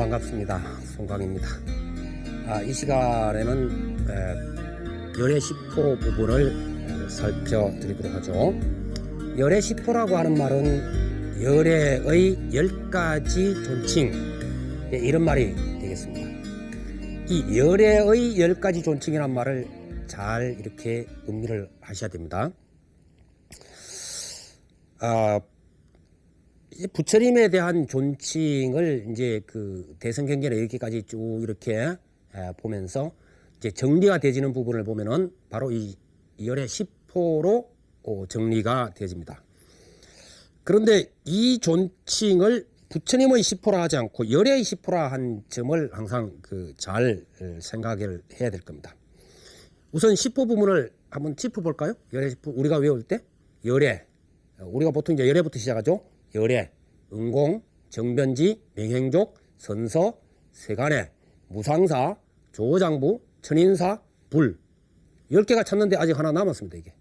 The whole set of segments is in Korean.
반갑습니다. 송강입니다. 이 시간에는 열의 10호 부분을 살펴드리도록 하죠. 열의 10호라고 하는 말은 열의 10가지 존칭, 이런 말이 되겠습니다. 이 열의 10가지 존칭이란 말을 잘 이렇게 음미를 하셔야 됩니다. 부처님에 대한 존칭을 이제 그 대성경전에 이렇게까지 쭉 이렇게 보면서 이제 정리가 되지는 부분을 보면은 바로 이 열의 10호로 정리가 되어집니다. 그런데 이 존칭을 부처님의 10호라 하지 않고 열의 10호라 한 점을 항상 잘 생각을 해야 될 겁니다. 우선 10호 부분을 한번 짚어볼까요? 열의 10호 우리가 외울 때 열의, 우리가 보통 이제 열의부터 시작하죠. 열의, 응공, 정변지, 명행족, 선서, 세간의, 무상사, 조장부, 천인사, 불 10개가 찾는데 아직 하나 남았습니다. 이게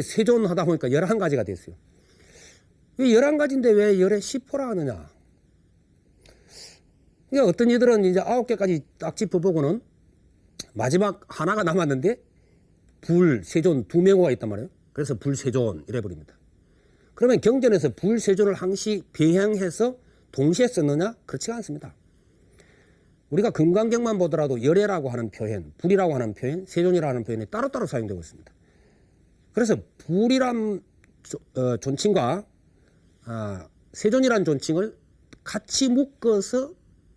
세존 하다 보니까 11가지가 됐어요. 왜 11가지인데 왜 열의 10호라 하느냐? 그러니까 어떤 이들은 이제 9개까지 딱 짚어보고는 마지막 하나가 남았는데 불, 세존 2명호가 있단 말이에요. 그래서 불세존 이래 버립니다. 그러면 경전에서 불세존을 항시 병행해서 동시에 썼느냐? 그렇지가 않습니다. 우리가 금강경만 보더라도 열애라고 하는 표현, 불이라고 하는 표현, 세존이라고 하는 표현이 따로따로 사용되고 있습니다. 그래서 불이란 존칭과 세존이란 존칭을 같이 묶어서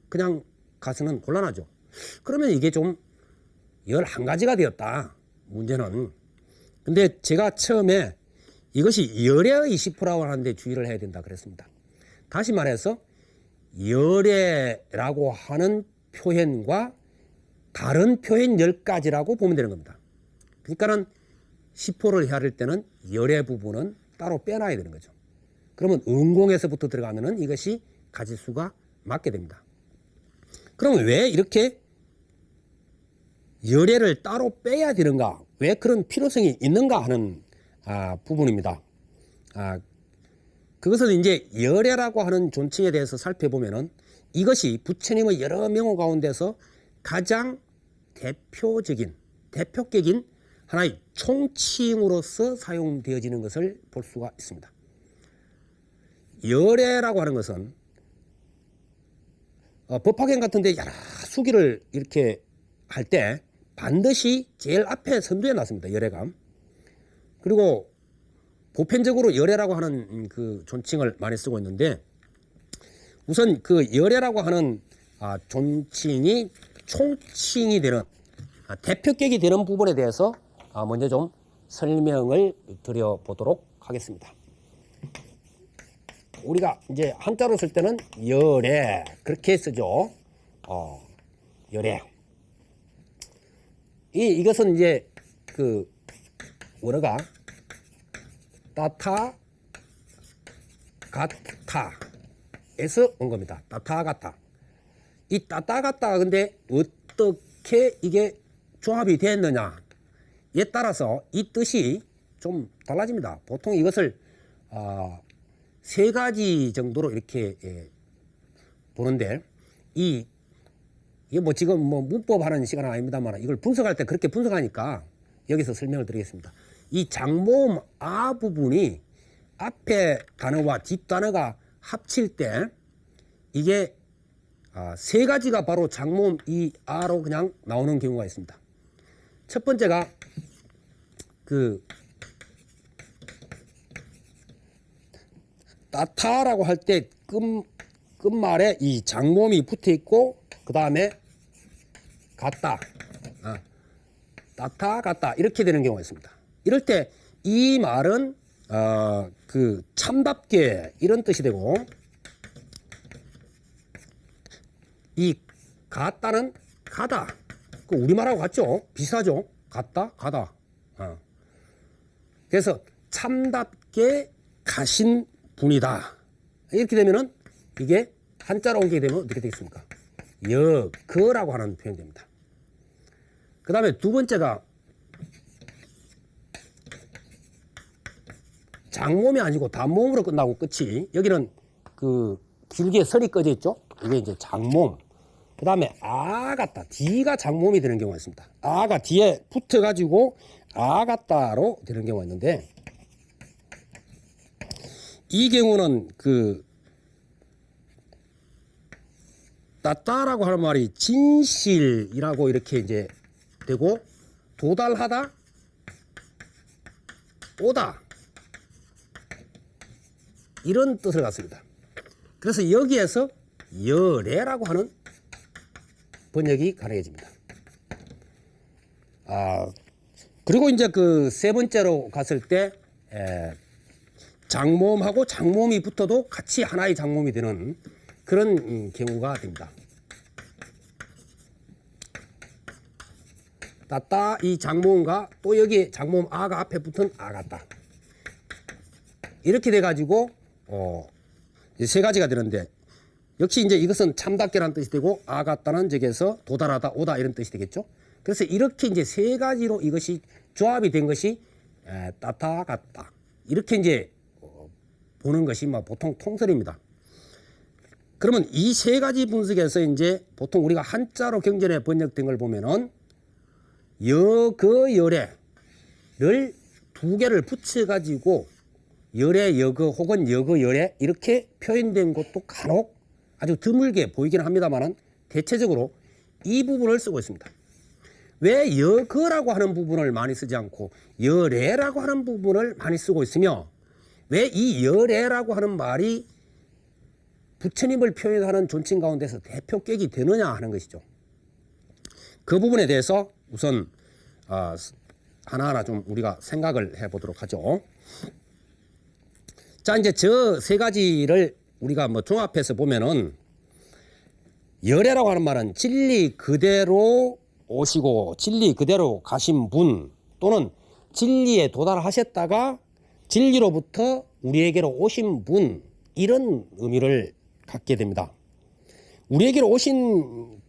그냥 가서는 곤란하죠. 그러면 이게 좀 11가지가 되었다. 문제는. 근데 제가 처음에 이것이 열애의 10호라고 하는데 주의를 해야 된다 그랬습니다. 다시 말해서 열애라고 하는 표현과 다른 표현 10가지라고 보면 되는 겁니다. 그러니까는 10호를 해야 할 때는 열애 부분은 따로 빼놔야 되는 거죠. 그러면 응공에서부터 들어가면은 이것이 가지수가 맞게 됩니다. 그러면 왜 이렇게 열애를 따로 빼야 되는가? 왜 그런 필요성이 있는가 하는 부분입니다. 그것은 이제 열애라고 하는 존칭에 대해서 살펴보면은 이것이 부처님의 여러 명호 가운데서 가장 대표격인 하나의 총칭으로서 사용되어지는 것을 볼 수가 있습니다. 열애라고 하는 것은 법화경 같은데 여러 수기를 이렇게 할 때 반드시 제일 앞에 선두에 놨습니다. 열애가. 그리고 보편적으로 열애라고 하는 그 존칭을 많이 쓰고 있는데 우선 그 열애라고 하는 존칭이 총칭이 되는 대표격이 되는 부분에 대해서 먼저 좀 설명을 드려보도록 하겠습니다. 우리가 이제 한자로 쓸 때는 열애 그렇게 쓰죠. 열애. 이것은 이제 그 원어가 따타 가타에서 온 겁니다. 따타 가타. 이 따타 가타가 근데 어떻게 이게 조합이 됐느냐에 따라서 이 뜻이 좀 달라집니다. 보통 이것을 3가지 정도로 이렇게 보는데 이게 뭐 지금 뭐 문법 하는 시간은 아닙니다만 이걸 분석할 때 그렇게 분석하니까 여기서 설명을 드리겠습니다. 이 장모음 부분이 앞에 단어와 뒷 단어가 합칠 때 이게 3가지가 바로 장모음 로 그냥 나오는 경우가 있습니다. 첫 번째가 따타라고 할 때 끝말에 이 장모음이 붙어 있고 그 다음에 같다, 따타 같다 이렇게 되는 경우가 있습니다. 이럴 때 이 말은 참답게 이런 뜻이 되고 이 같다는 가다 우리말하고 같죠? 비슷하죠? 같다 가다. 그래서 참답게 가신 분이다. 이렇게 되면은 이게 한자로 옮기게 되면 어떻게 되겠습니까? 거라고 하는 표현이 됩니다. 그 다음에 두 번째가 장모음이 아니고 단모음으로 끝나고 끝이 여기는 길게 설이 꺼져 있죠. 이게 이제 장몸. 그 다음에 아가따, D가 장몸이 되는 경우가 있습니다. 아가 뒤에 붙어가지고 아가따로 되는 경우가 있는데, 이 경우는 그 따따라고 하는 말이 진실이라고 이렇게 이제 되고, 도달하다, 오다, 이런 뜻을 갖습니다. 그래서 여기에서 여래라고 하는 번역이 가능해집니다. 그리고 이제 그 세 번째로 갔을 때 장모음하고 장모음이 붙어도 같이 하나의 장모음이 되는 그런 경우가 됩니다. 따따 이 장모음과 또 여기 장모음 아가 앞에 붙은 아가따, 이렇게 돼 가지고 세 가지가 되는데, 역시 이제 이것은 참답게라는 뜻이 되고, 아가따는 저기에서 도달하다, 오다 이런 뜻이 되겠죠. 그래서 이렇게 이제 세 가지로 이것이 조합이 된 것이 따따가따, 이렇게 이제 보는 것이 보통 통설입니다. 그러면 이 세 가지 분석에서 이제 보통 우리가 한자로 경전에 번역된 걸 보면은 여거 열애를 두 개를 붙여 가지고 열애 여거 혹은 여거 열애 이렇게 표현된 것도 간혹 아주 드물게 보이기는 합니다만은 대체적으로 이 부분을 쓰고 있습니다. 왜 여거라고 하는 부분을 많이 쓰지 않고 열애라고 하는 부분을 많이 쓰고 있으며, 왜 이 열애라고 하는 말이 부처님을 표현하는 존칭 가운데서 대표격이 되느냐 하는 것이죠. 그 부분에 대해서 우선 하나하나 좀 우리가 생각을 해보도록 하죠. 자, 이제 저 세 가지를 우리가 종합해서 보면은, 열애라고 하는 말은 진리 그대로 오시고 진리 그대로 가신 분, 또는 진리에 도달하셨다가 진리로부터 우리에게로 오신 분, 이런 의미를 갖게 됩니다. 우리에게로 오신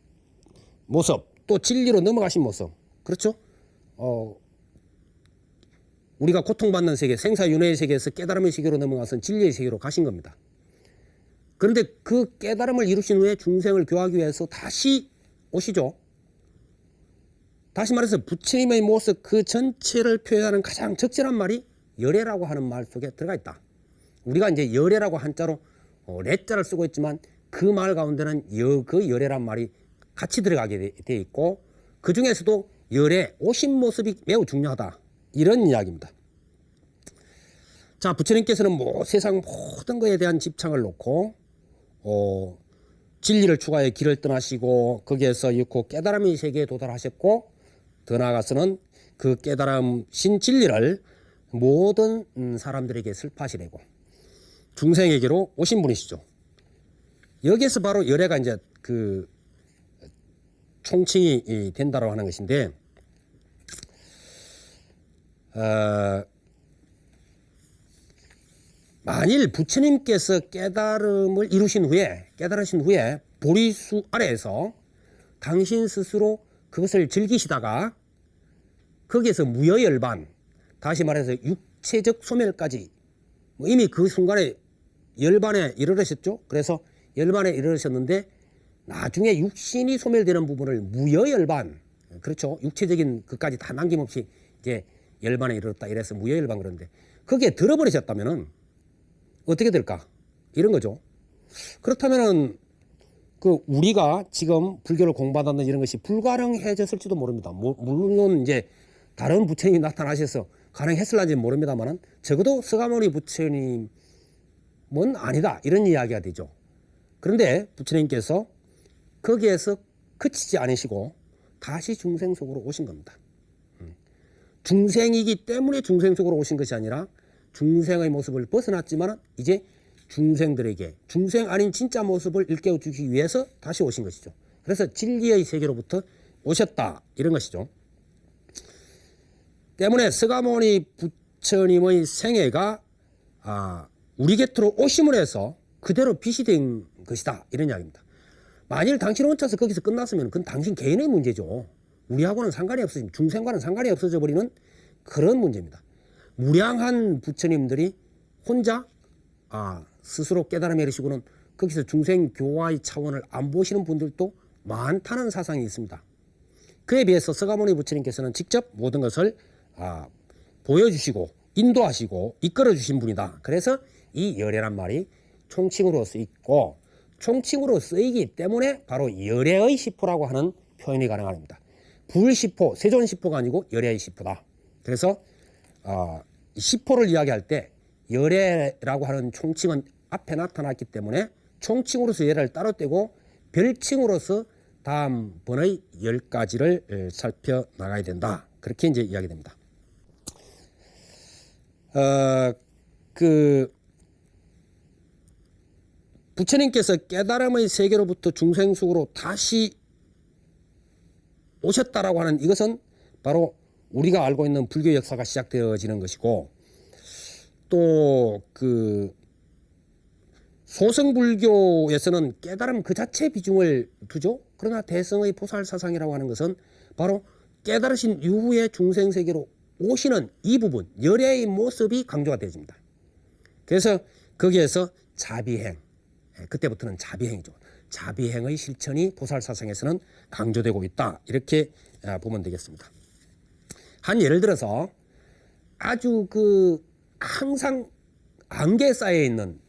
모습, 또 진리로 넘어가신 모습, 그렇죠? 우리가 고통받는 세계, 생사윤회의 세계에서 깨달음의 세계로 넘어가서 진리의 세계로 가신 겁니다. 그런데 그 깨달음을 이루신 후에 중생을 교화하기 위해서 다시 오시죠. 다시 말해서 부처님의 모습 그 전체를 표현하는 가장 적절한 말이 열애라고 하는 말 속에 들어가 있다. 우리가 이제 열애라고 한자로 레자를 쓰고 있지만 그 말 가운데는 그 열애란 말이 같이 들어가게 돼 있고, 그 중에서도 열애, 오신 모습이 매우 중요하다, 이런 이야기입니다. 자, 부처님께서는 세상 모든 것에 대한 집착을 놓고 진리를 추구하여 길을 떠나시고 거기에서 이윽고 깨달음의 세계에 도달하셨고, 더 나아가서는 그 깨달음신 진리를 모든 사람들에게 설파하시려고 중생에게로 오신 분이시죠. 여기에서 바로 열애가 이제 그 총칭이 된다고 하는 것인데, 만일 부처님께서 깨달음을 이루신 후에, 깨달으신 후에 보리수 아래에서 당신 스스로 그것을 즐기시다가 거기에서 무여열반, 다시 말해서 육체적 소멸까지 이미 그 순간에 열반에 이르르셨죠. 그래서 열반에 이르르셨는데 나중에 육신이 소멸되는 부분을 무여열반, 그렇죠, 육체적인 것까지 다 남김없이 이제 열반에 이르렀다 이래서 무여열반, 그런데 거기에 들어버리셨다면은 어떻게 될까, 이런 거죠. 그렇다면은 그 우리가 지금 불교를 공부하는 이런 것이 불가능해졌을지도 모릅니다. 물론 이제 다른 부처님이 나타나셔서 가능했을런지 모릅니다만은 적어도 서가모니 부처님은 아니다, 이런 이야기가 되죠. 그런데 부처님께서 거기에서 그치지 않으시고 다시 중생 속으로 오신 겁니다. 중생이기 때문에 중생 속으로 오신 것이 아니라 중생의 모습을 벗어났지만 이제 중생들에게 중생 아닌 진짜 모습을 일깨워 주기 위해서 다시 오신 것이죠. 그래서 진리의 세계로부터 오셨다, 이런 것이죠. 때문에 서가모니 부처님의 생애가 우리 곁으로 오심을 해서 그대로 빛이 된 것이다, 이런 이야기입니다. 만일 당신 혼자서 거기서 끝났으면 그건 당신 개인의 문제죠. 우리하고는 상관이 없어지면, 중생과는 상관이 없어져 버리는 그런 문제입니다. 무량한 부처님들이 혼자 스스로 깨달음에 이르시고는 거기서 중생교화의 차원을 안 보시는 분들도 많다는 사상이 있습니다. 그에 비해서 서가모니 부처님께서는 직접 모든 것을 보여주시고 인도하시고 이끌어주신 분이다. 그래서 이 열애란 말이 총칭으로 쓰이고 총칭으로 쓰이기 때문에 바로 열애의 시포라고 하는 표현이 가능합니다. 불시포, 세존시포가 아니고 열애의 시포다. 그래서 시포를 이야기할 때 열애라고 하는 총칭은 앞에 나타났기 때문에 총칭으로서 열애를 따로 떼고 별칭으로서 다음번의 10가지를 살펴나가야 된다. 그렇게 이제 이야기됩니다. 부처님께서 깨달음의 세계로부터 중생 속으로 다시 오셨다라고 하는 이것은 바로 우리가 알고 있는 불교 역사가 시작되어지는 것이고, 또 소승불교에서는 깨달음 그 자체의 비중을 두죠. 그러나 대성의 보살사상이라고 하는 것은 바로 깨달으신 이후에 중생세계로 오시는 이 부분, 열애의 모습이 강조가 되어집니다. 그래서 거기에서 자비행, 그때부터는 자비행이죠. 자비행의 실천이 보살사상에서는 강조되고 있다. 이렇게 보면 되겠습니다. 한 예를 들어서 아주 항상 안개에 쌓여 있는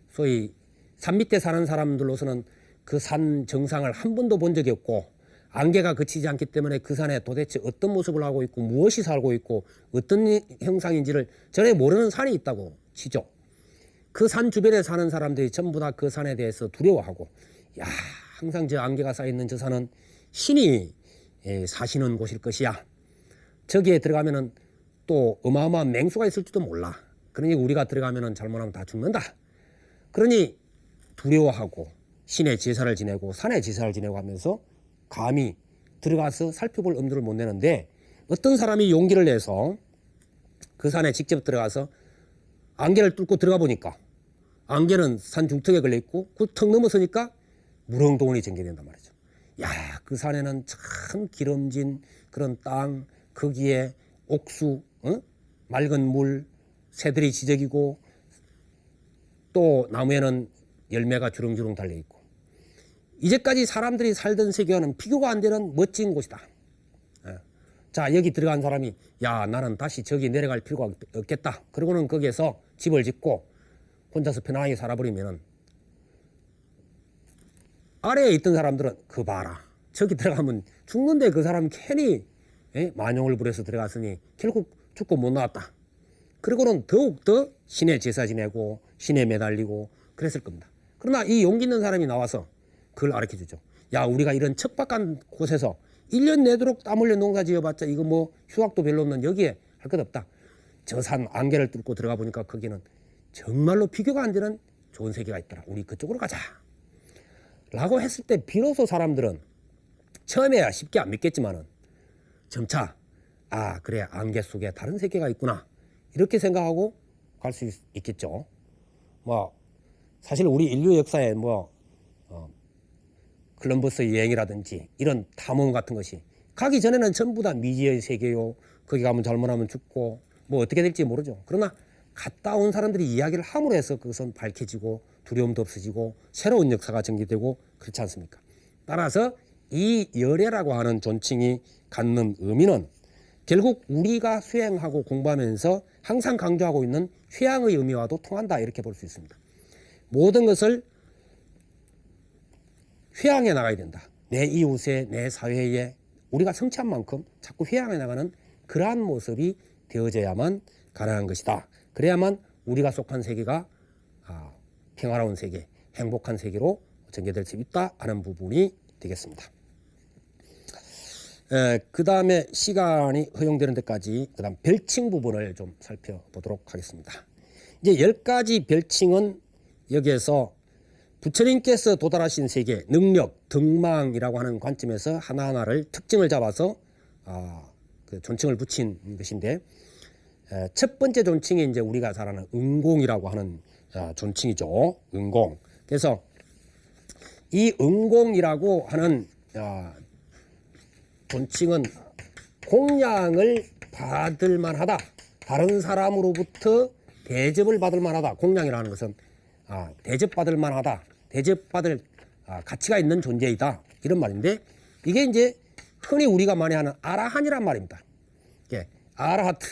소위 산 밑에 사는 사람들로서는 그 산 정상을 한 번도 본 적이 없고 안개가 그치지 않기 때문에 그 산에 도대체 어떤 모습을 하고 있고 무엇이 살고 있고 어떤 형상인지를 전혀 모르는 산이 있다고 치죠. 그 산 주변에 사는 사람들이 전부 다 그 산에 대해서 두려워하고, 야, 항상 저 안개가 쌓여있는 저 산은 신이 사시는 곳일 것이야. 저기에 들어가면은 또 어마어마한 맹수가 있을지도 몰라. 그러니 우리가 들어가면은 잘못하면 다 죽는다. 그러니 두려워하고 신의 제사를 지내고 산의 제사를 지내고 하면서 감히 들어가서 살펴볼 엄두를 못 내는데, 어떤 사람이 용기를 내서 그 산에 직접 들어가서 안개를 뚫고 들어가 보니까 안개는 산 중턱에 걸려 있고 그 턱 넘어서니까 무릉도원이 전개된단 말이죠. 야, 그 산에는 참 기름진 그런 땅, 거기에 옥수, 맑은 물, 새들이 지저귀고 또 나무에는 열매가 주렁주렁 달려 있고, 이제까지 사람들이 살던 세계와는 비교가 안 되는 멋진 곳이다. 자, 여기 들어간 사람이 야, 나는 다시 저기 내려갈 필요가 없겠다. 그러고는 거기에서 집을 짓고 혼자서 편안하게 살아버리면은, 아래에 있던 사람들은 그 봐라, 저기 들어가면 죽는데 그 사람 괜히 만용을 부려서 들어갔으니 결국 죽고 못 나왔다. 그리고는 더욱더 신의 제사 지내고 신에 매달리고 그랬을 겁니다. 그러나 이 용기 있는 사람이 나와서 그걸 가르쳐주죠. 야, 우리가 이런 척박한 곳에서 1년 내도록 땀 흘려 농사 지어봤자 이거 뭐 휴학도 별로 없는 여기에 할 것 없다. 저 산 안개를 뚫고 들어가 보니까 거기는 정말로 비교가 안 되는 좋은 세계가 있더라. 우리 그쪽으로 가자. 라고 했을 때 비로소 사람들은 처음에야 쉽게 안 믿겠지만은 점차 그래, 안개 속에 다른 세계가 있구나, 이렇게 생각하고 갈 수 있겠죠. 뭐 사실 우리 인류 역사에 콜럼버스 여행이라든지 이런 탐험 같은 것이 가기 전에는 전부 다 미지의 세계요, 거기 가면 잘못하면 죽고 뭐 어떻게 될지 모르죠. 그러나 갔다 온 사람들이 이야기를 함으로 해서 그것은 밝혀지고 두려움도 없어지고 새로운 역사가 전개되고 그렇지 않습니까? 따라서 이 열애라고 하는 존칭이 갖는 의미는 결국 우리가 수행하고 공부하면서 항상 강조하고 있는 휴양의 의미와도 통한다, 이렇게 볼 수 있습니다. 모든 것을 회항해 나가야 된다. 내 이웃에, 내 사회에 우리가 성취한 만큼 자꾸 회항해 나가는 그러한 모습이 되어져야만 가능한 것이다. 그래야만 우리가 속한 세계가 평화로운 세계, 행복한 세계로 전개될 수 있다 하는 부분이 되겠습니다. 그 다음에 시간이 허용되는 데까지 그 다음 별칭 부분을 좀 살펴보도록 하겠습니다. 이제 10가지 별칭은 여기에서 부처님께서 도달하신 세계, 능력, 덕망이라고 하는 관점에서 하나하나를 특징을 잡아서 그 존칭을 붙인 것인데, 첫 번째 존칭이 이제 우리가 잘 아는 응공이라고 하는 존칭이죠. 응공. 그래서 이 응공이라고 하는 존칭은 공양을 받을 만하다, 다른 사람으로부터 대접을 받을 만하다. 공양이라는 것은 대접받을 만하다, 대접받을 가치가 있는 존재이다 이런 말인데 이게 이제 흔히 우리가 많이 하는 아라한이란 말입니다. 예, 아라하트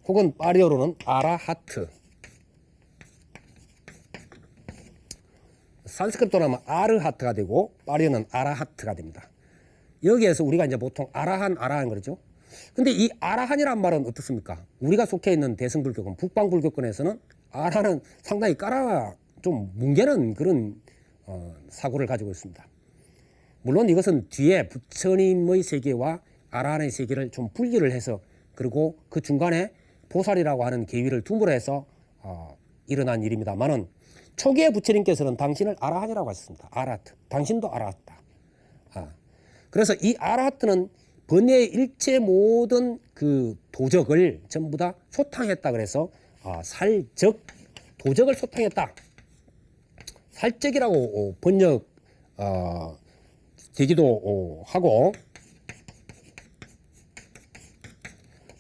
혹은 파리어로는 아라하트 산스크리트로 하면 아르하트가 되고 파리어는 아라하트가 됩니다. 여기에서 우리가 이제 보통 아라한 그러죠. 근데 이 아라한이란 말은 어떻습니까? 우리가 속해 있는 대승불교권, 북방불교권에서는 아라한은 상당히 좀 뭉개는 그런 사고를 가지고 있습니다. 물론 이것은 뒤에 부처님의 세계와 아라한의 세계를 좀 분리를 해서 그리고 그 중간에 보살이라고 하는 계위를 둠으로 해서 일어난 일입니다만은 초기에 부처님께서는 당신을 아라한이라고 하셨습니다. 아라하트. 당신도 아라하트다. 그래서 이 아라하트는 번뇌의 일체 모든 그 도적을 전부 다 소탕했다 그래서 살적 도적을 소탕했다. 살적이라고 번역 되기도 하고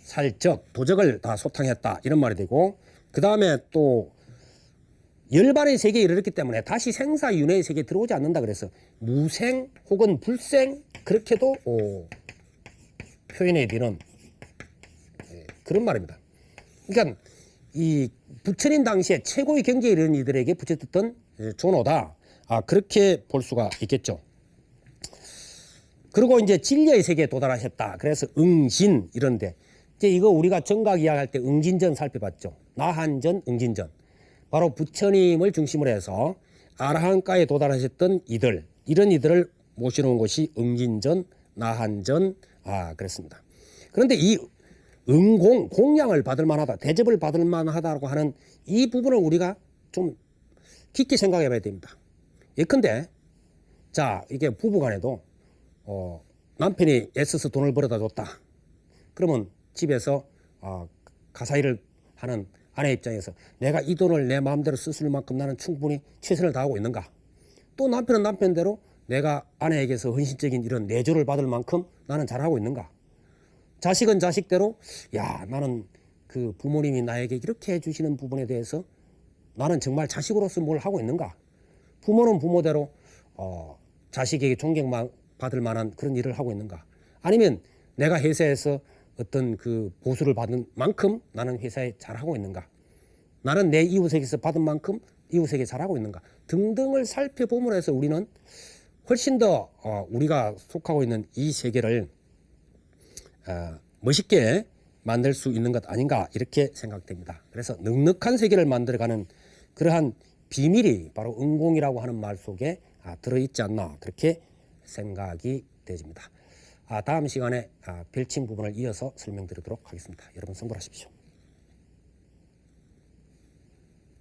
살적 도적을 다 소탕했다 이런 말이 되고 그 다음에 또 열반의 세계에 이르렀기 때문에 다시 생사윤회의 세계에 들어오지 않는다 그래서 무생 혹은 불생 그렇게도 표현해 되는 그런 말입니다. 그러니까 이 부처님 당시에 최고의 경지에 이르는 이들에게 부처했던 존호다. 그렇게 볼 수가 있겠죠. 그리고 이제 진리의 세계에 도달하셨다. 그래서 응신 이런데 이제 이거 우리가 정각 이야기할 때 응진전 살펴봤죠. 나한전, 응진전. 바로 부처님을 중심으로 해서 아라한가에 도달하셨던 이들, 이런 이들을 모시는 곳이 응진전, 나한전, 그랬습니다. 그런데 이 공양을 받을 만하다, 대접을 받을 만하다고 하는 이 부분을 우리가 좀 깊게 생각해 봐야 됩니다. 예컨대, 자, 이게 부부 간에도, 남편이 애써서 돈을 벌어다 줬다. 그러면 집에서, 가사일을 하는 아내 입장에서 내가 이 돈을 내 마음대로 쓸 만큼 나는 충분히 최선을 다하고 있는가? 또 남편은 남편대로 내가 아내에게서 헌신적인 이런 내조를 받을 만큼 나는 잘하고 있는가? 자식은 자식대로 야 나는 그 부모님이 나에게 이렇게 해주시는 부분에 대해서 나는 정말 자식으로서 뭘 하고 있는가? 부모는 부모대로 자식에게 존경받을 만한 그런 일을 하고 있는가? 아니면 내가 회사에서 어떤 그 보수를 받은 만큼 나는 회사에 잘하고 있는가? 나는 내 이웃에게서 받은 만큼 이웃에게 잘하고 있는가? 등등을 살펴봄으로 해서 우리는 훨씬 더 우리가 속하고 있는 이 세계를 멋있게 만들 수 있는 것 아닌가 이렇게 생각됩니다. 그래서 넉넉한 세계를 만들어가는 그러한 비밀이 바로 응공이라고 하는 말 속에 들어있지 않나 그렇게 생각이 되집니다. 다음 시간에 별칭 부분을 이어서 설명드리도록 하겠습니다. 여러분 성불하십시오.